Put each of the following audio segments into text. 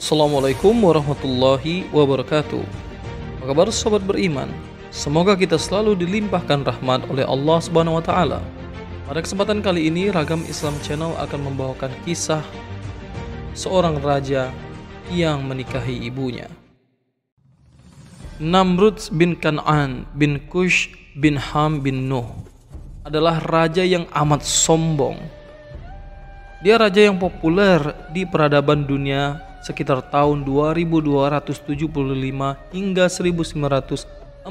Assalamualaikum warahmatullahi wabarakatuh. Apa kabar sobat beriman? Semoga kita selalu dilimpahkan rahmat oleh Allah Subhanahu wa taala. Pada kesempatan kali ini Ragam Islam Channel akan membawakan kisah seorang raja yang menikahi ibunya. Namrud bin Kan'an bin Kush bin Ham bin Nuh adalah raja yang amat sombong. Dia raja yang populer di peradaban dunia sekitar tahun 2275 hingga 1943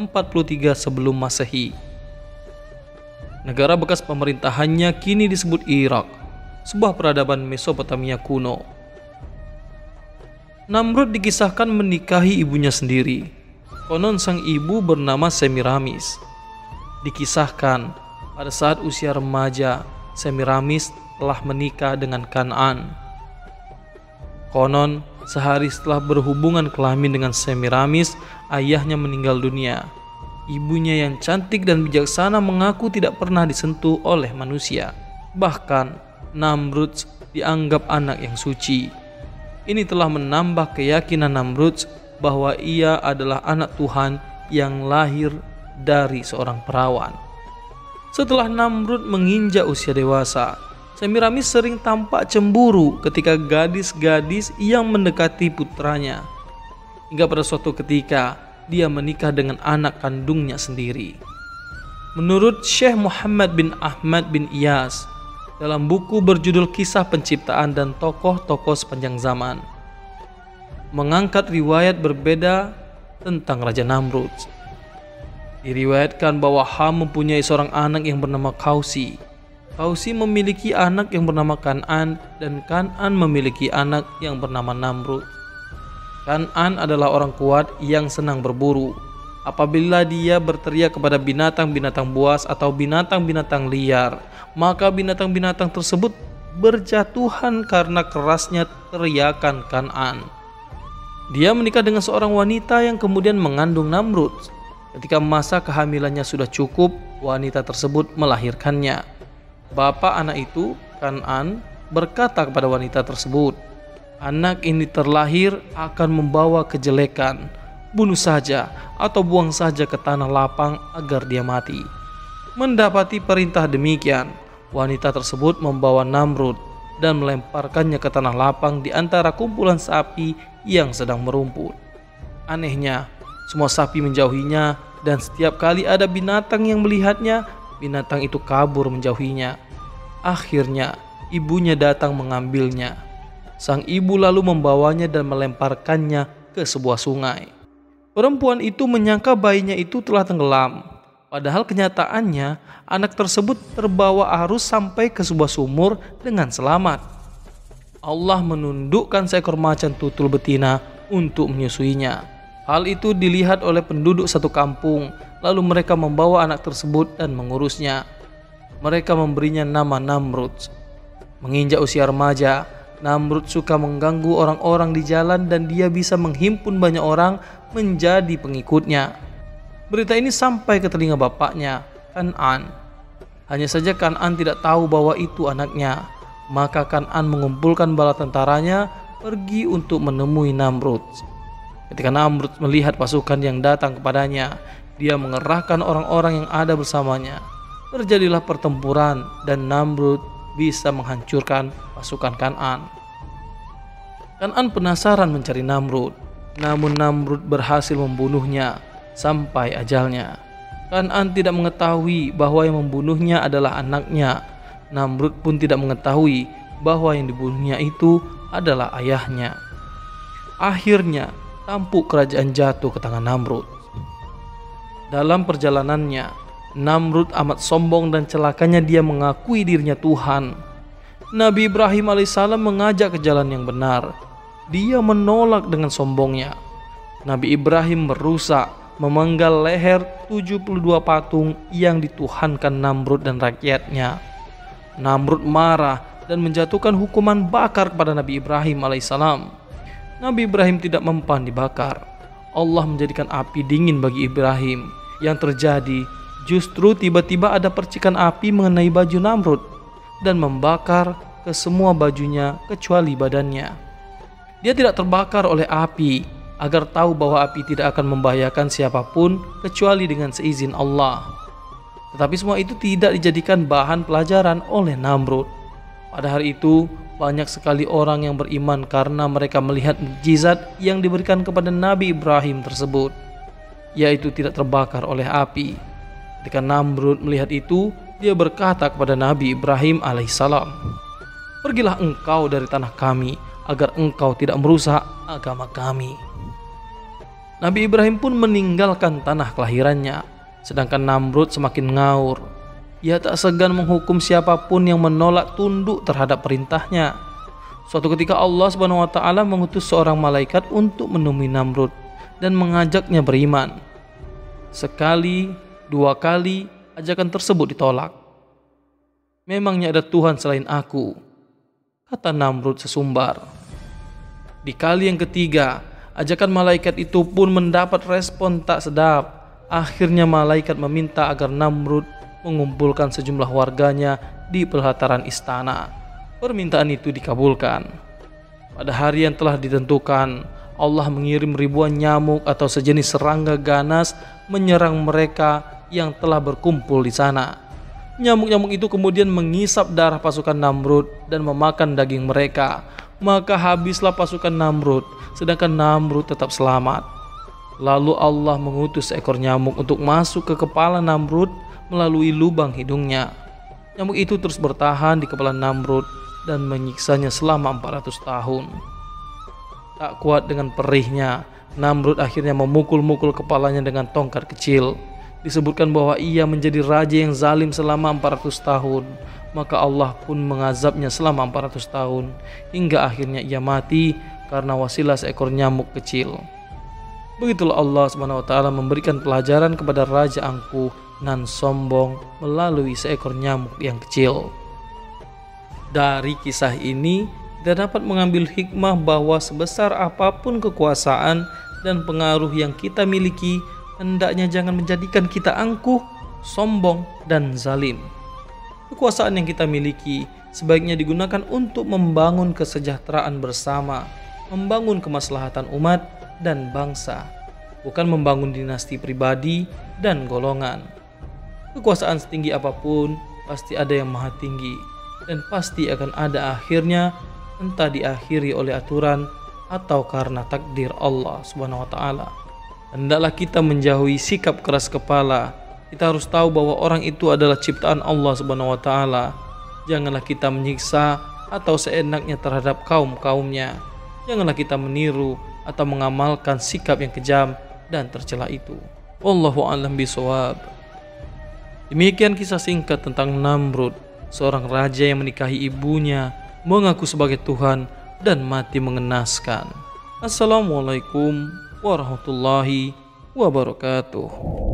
sebelum Masehi. Negara bekas pemerintahannya kini disebut Irak, sebuah peradaban Mesopotamia kuno. Namrud dikisahkan menikahi ibunya sendiri. Konon sang ibu bernama Semiramis. Dikisahkan pada saat usia remaja, Semiramis telah menikah dengan Kan'an. Konon, sehari setelah berhubungan kelamin dengan Semiramis, ayahnya meninggal dunia. Ibunya yang cantik dan bijaksana mengaku tidak pernah disentuh oleh manusia. Bahkan, Namrud dianggap anak yang suci. Ini telah menambah keyakinan Namrud bahwa ia adalah anak Tuhan yang lahir dari seorang perawan. Setelah Namrud menginjak usia dewasa, Semiramis sering tampak cemburu ketika gadis-gadis yang mendekati putranya. Hingga pada suatu ketika, dia menikah dengan anak kandungnya sendiri. Menurut Syekh Muhammad bin Ahmad bin Iyas, dalam buku berjudul Kisah Penciptaan dan Tokoh-Tokoh Sepanjang Zaman, mengangkat riwayat berbeda tentang Raja Namrud. Diriwayatkan bahwa Ham mempunyai seorang anak yang bernama Kausi. Kausi memiliki anak yang bernama Kan'an, dan Kan'an memiliki anak yang bernama Namrud. Kan'an adalah orang kuat yang senang berburu. Apabila dia berteriak kepada binatang-binatang buas atau binatang-binatang liar, maka binatang-binatang tersebut berjatuhan karena kerasnya teriakan Kan'an. Dia menikah dengan seorang wanita yang kemudian mengandung Namrud. Ketika masa kehamilannya sudah cukup, wanita tersebut melahirkannya. Bapak anak itu, Kan'an, berkata kepada wanita tersebut, "Anak ini terlahir akan membawa kejelekan. Bunuh saja atau buang saja ke tanah lapang agar dia mati." Mendapati perintah demikian, wanita tersebut membawa Namrud dan melemparkannya ke tanah lapang di antara kumpulan sapi yang sedang merumput. Anehnya, semua sapi menjauhinya, dan setiap kali ada binatang yang melihatnya, binatang itu kabur menjauhinya. Akhirnya, ibunya datang mengambilnya. Sang ibu lalu membawanya dan melemparkannya ke sebuah sungai. Perempuan itu menyangka bayinya itu telah tenggelam. Padahal kenyataannya, anak tersebut terbawa arus sampai ke sebuah sumur dengan selamat. Allah menundukkan seekor macan tutul betina untuk menyusuinya. Hal itu dilihat oleh penduduk satu kampung, lalu mereka membawa anak tersebut dan mengurusnya. Mereka memberinya nama Namrud. Menginjak usia remaja, Namrud suka mengganggu orang-orang di jalan dan dia bisa menghimpun banyak orang menjadi pengikutnya. Berita ini sampai ke telinga bapaknya, Kan'an. Hanya saja Kan'an tidak tahu bahwa itu anaknya. Maka Kan'an mengumpulkan bala tentaranya pergi untuk menemui Namrud. Ketika Namrud melihat pasukan yang datang kepadanya, dia mengerahkan orang-orang yang ada bersamanya. Terjadilah pertempuran dan Namrud bisa menghancurkan pasukan Kan'an. Kan'an penasaran mencari Namrud, namun Namrud berhasil membunuhnya sampai ajalnya. Kan'an tidak mengetahui bahwa yang membunuhnya adalah anaknya. Namrud pun tidak mengetahui bahwa yang dibunuhnya itu adalah ayahnya. Akhirnya, tampuk kerajaan jatuh ke tangan Namrud. Dalam perjalanannya, Namrud amat sombong dan celakanya dia mengakui dirinya Tuhan. Nabi Ibrahim alaihissalam mengajak ke jalan yang benar. Dia menolak dengan sombongnya. Nabi Ibrahim merusak, memenggal leher 72 patung yang dituhankan Namrud dan rakyatnya. Namrud marah dan menjatuhkan hukuman bakar kepada Nabi Ibrahim alaihissalam. Nabi Ibrahim tidak mempan dibakar. Allah menjadikan api dingin bagi Ibrahim. Yang terjadi, justru tiba-tiba ada percikan api mengenai baju Namrud dan membakar ke semua bajunya kecuali badannya. Dia tidak terbakar oleh api agar tahu bahwa api tidak akan membahayakan siapapun kecuali dengan seizin Allah. Tetapi semua itu tidak dijadikan bahan pelajaran oleh Namrud. Pada hari itu banyak sekali orang yang beriman karena mereka melihat mukjizat yang diberikan kepada Nabi Ibrahim tersebut, yaitu tidak terbakar oleh api. Ketika Namrud melihat itu, dia berkata kepada Nabi Ibrahim alaihissalam, "Pergilah engkau dari tanah kami, agar engkau tidak merusak agama kami." Nabi Ibrahim pun meninggalkan tanah kelahirannya, sedangkan Namrud semakin ngaur. Ia tak segan menghukum siapapun yang menolak tunduk terhadap perintahnya. Suatu ketika Allah SWT mengutus seorang malaikat untuk menemui Namrud dan mengajaknya beriman. Sekali, dua kali, ajakan tersebut ditolak. "Memangnya ada Tuhan selain aku?" kata Namrud sesumbar. Di kali yang ketiga, ajakan malaikat itu pun mendapat respon tak sedap. Akhirnya malaikat meminta agar Namrud mengumpulkan sejumlah warganya di pelataran istana. Permintaan itu dikabulkan. Pada hari yang telah ditentukan, Allah mengirim ribuan nyamuk atau sejenis serangga ganas menyerang mereka yang telah berkumpul di sana. Nyamuk-nyamuk itu kemudian mengisap darah pasukan Namrud dan memakan daging mereka. Maka habislah pasukan Namrud, sedangkan Namrud tetap selamat. Lalu Allah mengutus seekor nyamuk untuk masuk ke kepala Namrud melalui lubang hidungnya. Nyamuk itu terus bertahan di kepala Namrud dan menyiksanya selama 400 tahun. Tak kuat dengan perihnya, Namrud akhirnya memukul-mukul kepalanya dengan tongkat kecil. Disebutkan bahwa ia menjadi raja yang zalim selama 400 tahun. Maka Allah pun mengazabnya selama 400 tahun hingga akhirnya ia mati karena wasilah seekor nyamuk kecil. Begitulah Allah SWT memberikan pelajaran kepada raja angkuh nan sombong melalui seekor nyamuk yang kecil. Dari kisah ini kita dapat mengambil hikmah bahwa sebesar apapun kekuasaan dan pengaruh yang kita miliki, hendaknya jangan menjadikan kita angkuh, sombong, dan zalim. Kekuasaan yang kita miliki sebaiknya digunakan untuk membangun kesejahteraan bersama, membangun kemaslahatan umat dan bangsa, bukan membangun dinasti pribadi dan golongan. Kekuasaan setinggi apapun pasti ada yang maha tinggi dan pasti akan ada akhirnya, entah diakhiri oleh aturan atau karena takdir Allah SWT. Hendaklah kita menjauhi sikap keras kepala. Kita harus tahu bahwa orang itu adalah ciptaan Allah SWT. Janganlah kita menyiksa atau seenaknya terhadap kaum-kaumnya. Janganlah kita meniru atau mengamalkan sikap yang kejam dan tercela itu. Wallahu a'lam bishawab. Demikian kisah singkat tentang Namrud, seorang raja yang menikahi ibunya, mengaku sebagai Tuhan, dan mati mengenaskan. Assalamualaikum warahmatullahi wabarakatuh.